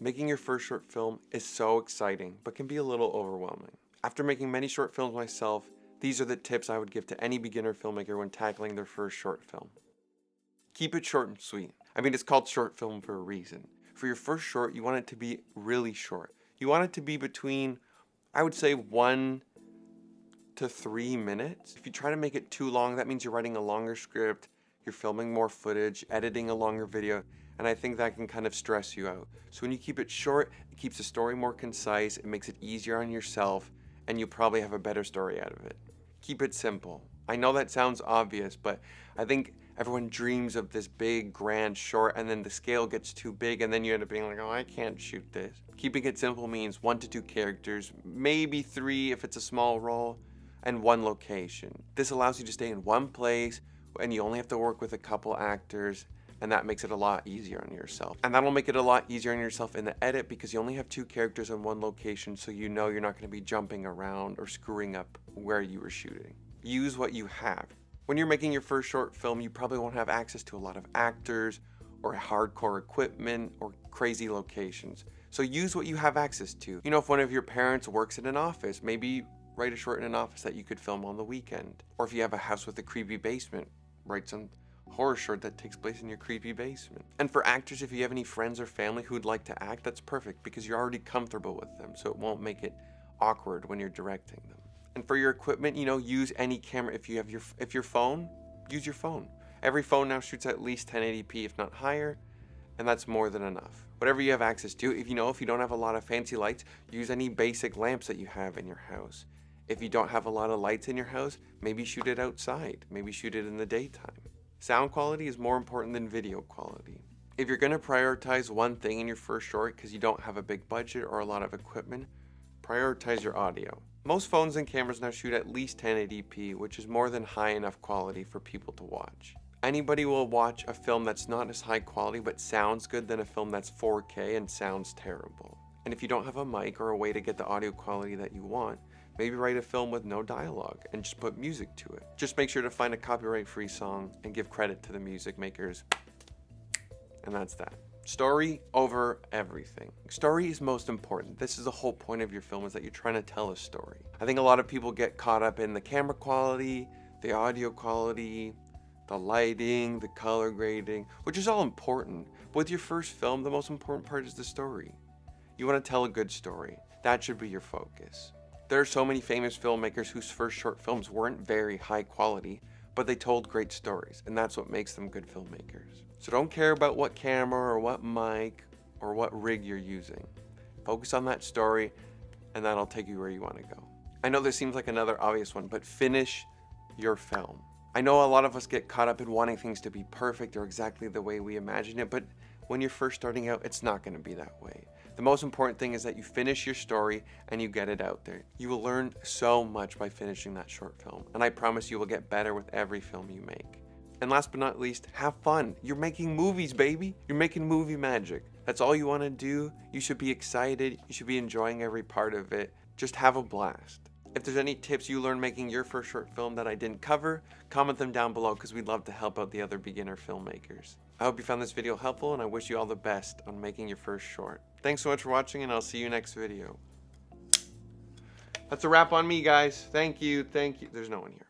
Making your first short film is so exciting, but can be a little overwhelming. After making many short films myself, these are the tips I would give to any beginner filmmaker when tackling their first short film. Keep it short and sweet. I mean, it's called short film for a reason. For your first short, you want it to be really short. You want it to be between, I would say, 1 to 3 minutes. If you try to make it too long, that means you're writing a longer script, you're filming more footage, editing a longer video, and I think that can kind of stress you out. So when you keep it short, it keeps the story more concise, it makes it easier on yourself, and you'll probably have a better story out of it. Keep it simple. I know that sounds obvious, but I think everyone dreams of this big, grand short, and then the scale gets too big, and then you end up being like, oh, I can't shoot this. Keeping it simple means 1 to 2 characters, maybe 3 if it's a small role, and 1 location. This allows you to stay in one place, and you only have to work with a couple actors, and that makes it a lot easier on yourself. And that'll make it a lot easier on yourself in the edit because you only have 2 characters in 1 location, so you know you're not going to be jumping around or screwing up where you were shooting. Use what you have. When you're making your first short film, you probably won't have access to a lot of actors or hardcore equipment or crazy locations. So use what you have access to. You know, if one of your parents works in an office, maybe write a short in an office that you could film on the weekend. Or if you have a house with a creepy basement, write some horror short that takes place in your creepy basement. And for actors, if you have any friends or family who would like to act, that's perfect because you're already comfortable with them, so it won't make it awkward when you're directing them. And for your equipment, you know, use any camera. If you have your phone, use your phone. Every phone now shoots at least 1080p, if not higher, and that's more than enough. Whatever you have access to. If you don't have a lot of fancy lights, use any basic lamps that you have in your house. If you don't have a lot of lights in your house, maybe shoot it outside. Maybe shoot it in the daytime. Sound quality is more important than video quality. If you're going to prioritize one thing in your first short because you don't have a big budget or a lot of equipment, prioritize your audio. Most phones and cameras now shoot at least 1080p, which is more than high enough quality for people to watch. Anybody will watch a film that's not as high quality but sounds good than a film that's 4K and sounds terrible. And if you don't have a mic or a way to get the audio quality that you want, maybe write a film with no dialogue and just put music to it. Just make sure to find a copyright-free song and give credit to the music makers. And that's that. Story over everything. Story is most important. This is the whole point of your film, is that you're trying to tell a story. I think a lot of people get caught up in the camera quality, the audio quality, the lighting, the color grading, which is all important. But with your first film, the most important part is the story. You want to tell a good story. That should be your focus. There are so many famous filmmakers whose first short films weren't very high quality, but they told great stories, and that's what makes them good filmmakers. So don't care about what camera or what mic or what rig you're using. Focus on that story, and that'll take you where you want to go. I know this seems like another obvious one, but finish your film. I know a lot of us get caught up in wanting things to be perfect or exactly the way we imagine it, but when you're first starting out, it's not going to be that way. The most important thing is that you finish your story and you get it out there. You will learn so much by finishing that short film, and I promise you will get better with every film you make. And last but not least, have fun. You're making movies, baby. You're making movie magic. That's all you want to do. You should be excited. You should be enjoying every part of it. Just have a blast. If there's any tips you learned making your first short film that I didn't cover, comment them down below because we'd love to help out the other beginner filmmakers. I hope you found this video helpful, and I wish you all the best on making your first short. Thanks so much for watching, and I'll see you next video. That's a wrap on me, guys. Thank you. There's no one here.